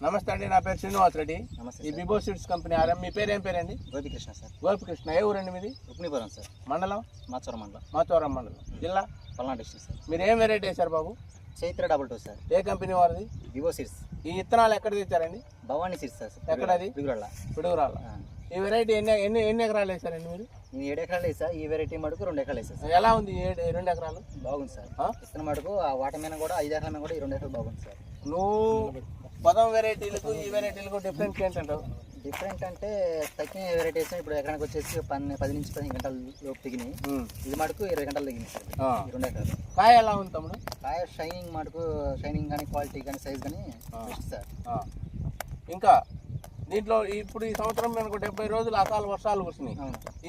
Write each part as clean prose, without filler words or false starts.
నమస్తే అండి, నా పేరు శ్రీనివాస్ రెడ్డి. నమస్తే ఈ బిబో సీడ్స్ కంపెనీ ఆర్ఎం. మీ పేరు ఏం పేరండి? గోపికృష్ణ సార్. గోపికృష్ణ. ఏ ఊరండి మీది? రుక్మిణిపురం సార్. మండలం? మాచవరం మండలం. మాచవరం మండలం. జిల్లా? Palnadu district sir. మీరు ఏం వెరైటీ వేశారు బాబు? చైత్ర 22 సార్. ఏ కంపెనీ వారిది? బిబో సీడ్స్. ఈ విత్తనాలు ఎక్కడ తెచ్చారండి? Bhavani seeds sir. ఎక్కడది? పిడుగురాళ్ళ. ఈ వెరైటీ ఎన్ని ఎకరాలు వేసారండి మీరు? నేను 7 ఎకరాలు వేసా. ఈ వెరైటీ మటుకు 2 ఎకరాలు వేసా సార్. ఎలా ఉంది 2 ఎకరాలు? బాగుంది సార్. ఇస్తున్న మటుకు ఆ వాటర్ మీద కూడా 5 ఎకరాల మీద కూడా ఈ 2 ఎకరాలు బాగుంది సార్. నువ్వు పదం వెరైటీలకు ఈ వెరైటీలకు డిఫరెన్స్ ఏంటంటావు? డిఫరెంట్ అంటే తగ్గిన వెరైటీస్ ఇప్పుడు ఎకరానికి వచ్చేసి 10 నుంచి 15 గంటల లోపు దిగినాయి. ఇది మటుకు 20 గంటలు దిగింది సార్. ఈ 2 ఎకరాలు. కాయ ఎలా ఉంది తమ్ముడు? కాయ షైనింగ్ మటుకు షైనింగ్ కానీ క్వాలిటీ కానీ సైజ్ కానీ బెస్ట్ సార్. ఇంకా దీంట్లో ఇప్పుడు ఈ సంవత్సరం మనకు 70 రోజులు అకాల వర్షాలు కురిసినాయి.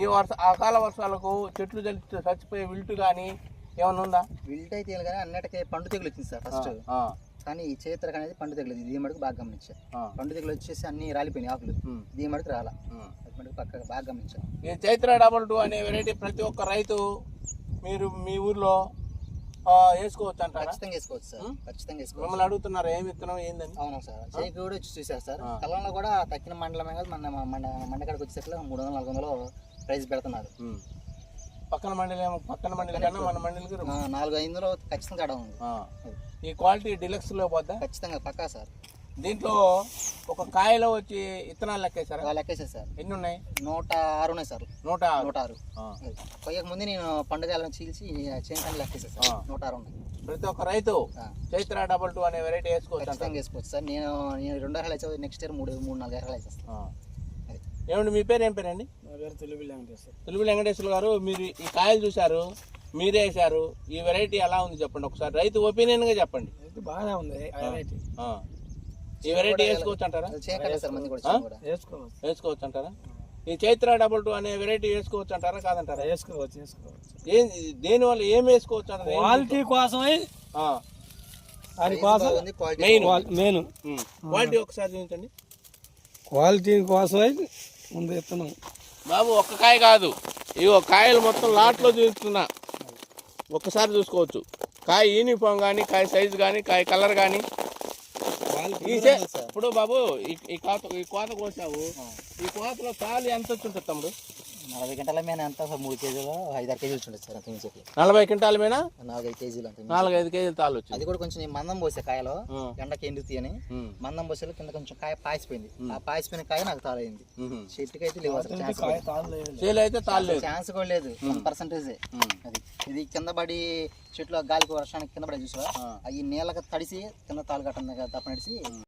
ఈ అకాల వర్షాలకు చెట్లు చచ్చిపోయే విల్టు కానీ ఏమన్నా ఉందా? విల్ట్ అయితే కానీ అన్నిటికీ పండు తెగులు వచ్చింది సార్ ఫస్ట్. కానీ ఈ చైత్ర అనేది పండు తెగులేదు. దీని మటుకు బాగా గమనించా. పండు తెగులు వచ్చేసి అన్ని రాలిపోయినాయి ఆకులు. దీని మటుకు రాలా. అది మటుకు పక్కగా బాగా గమనించా. ఈ చైత్ర 22 అనే వెరైటీ ప్రతి ఒక్క రైతు మీరు మీ ఊర్లో వేసుకోవచ్చు అంటారా? ఖచ్చితంగా వేసుకోవచ్చు సార్. ఖచ్చితంగా వేసుకోవచ్చు. మిమ్మల్ని అడుగుతున్నారు ఏమి విత్తనం ఏందని? అవునా సార్. చేకి కూడా వచ్చి చూసారు సార్. కళ్ళంలో కూడా తక్కిన మండలమే కాదు మండకాడికి వచ్చేసరికి 300-400 ప్రైజ్ పెడుతున్నారు. పక్కన మండలి కన్నా మన మండలికి 400-500 ఖచ్చితంగా తేడా ఉంది. ఈ క్వాలిటీ డిలక్స్ లో పోద్దా? ఖచ్చితంగా పక్కా సార్. దీంట్లో ఒక కాయలో వచ్చి ఇత్తనాలు లెక్కేసారా? లెక్కేసారు సార్. ఎన్ని ఉన్నాయి? 106 ఉన్నాయి సార్. 106. కొయ్యక ముందు నేను పండుగలను చీల్చి చేయండి లెక్కేసాను సార్. 106 ఉన్నాయి. ప్రతి ఒక్క రైతు చైత్ర 22 అనే వెరైటీ వేసుకోవచ్చు. ఖచ్చితంగా వేసుకోవచ్చు సార్. నేను 2 ఎకరాలు వేసా. నెక్స్ట్ ఇయర్ 3-4 ఎకరాలు వేసేస్తాను. ఏమండి మీ పేరు ఏం పేరండి? తెలుగు వెంకటేశ్వర గారు. మీరు ఈ కాయలు చూశారు, మీరే వేసారు. ఈ వెరైటీ ఎలా ఉంది చెప్పండి ఒకసారి, రైతు ఒపీనియన్ గా చెప్పండి. బాగానే ఉంది. ఈ వెరైటీ వేసుకోవచ్చు అంటారా? వేసుకోవచ్చు అంటారా? ఈ చైత్ర 22 అనే వెరైటీ వేసుకోవచ్చు అంటారా కాదంటారా? వేసుకోవచ్చు. దేని వల్ల ఏం వేసుకోవచ్చు అంటారా? క్వాలిటీ కోసమే. మెయిన్ క్వాలిటీ ఒకసారి చూపించండి. క్వాలిటీ కోసమే ముందు ఇస్తున్నాం బాబు. ఒక్క కాయ కాదు, ఇగో కాయలు మొత్తం లాట్లో చూస్తున్నా. ఒక్కసారి చూసుకోవచ్చు. కాయ యూనిఫామ్ కానీ, కాయ సైజు కానీ, కాయ కలర్ కానీ. ఇప్పుడు బాబు ఈ కోత కోసావు, ఈ కోతలో తాలు ఎంత వచ్చి ఉంటుంది తమ్ముడు? 40 గంటల మీద ఎంత 3 కేజీలు 5-6 కేజీలు ఉంటుంది సార్. అంత మించి 40 క్వింటాల మీద 4-5 కేజీలు. 4-5 కేజీలు తాలు వచ్చింది. అది కూడా కొంచెం మందం పోసే కాయలో ఎండకి ఎండుతాయి అని మందం పోసే కింద కొంచెం కాయ పాసిపోయింది. ఆ పాసిపోయిన కాయ నాకు తాలైంది. చెట్టుకి అయితే లేవు అసలు. ఛాన్స్ కూడా లేదు. 1%. అది ఇది కింద పడి చెట్లు గాలికి వర్షానికి కింద పడి చూసా. అవి నీళ్ళకి తడిసి కింద తాలు కట్టింది తప్ప నడిచి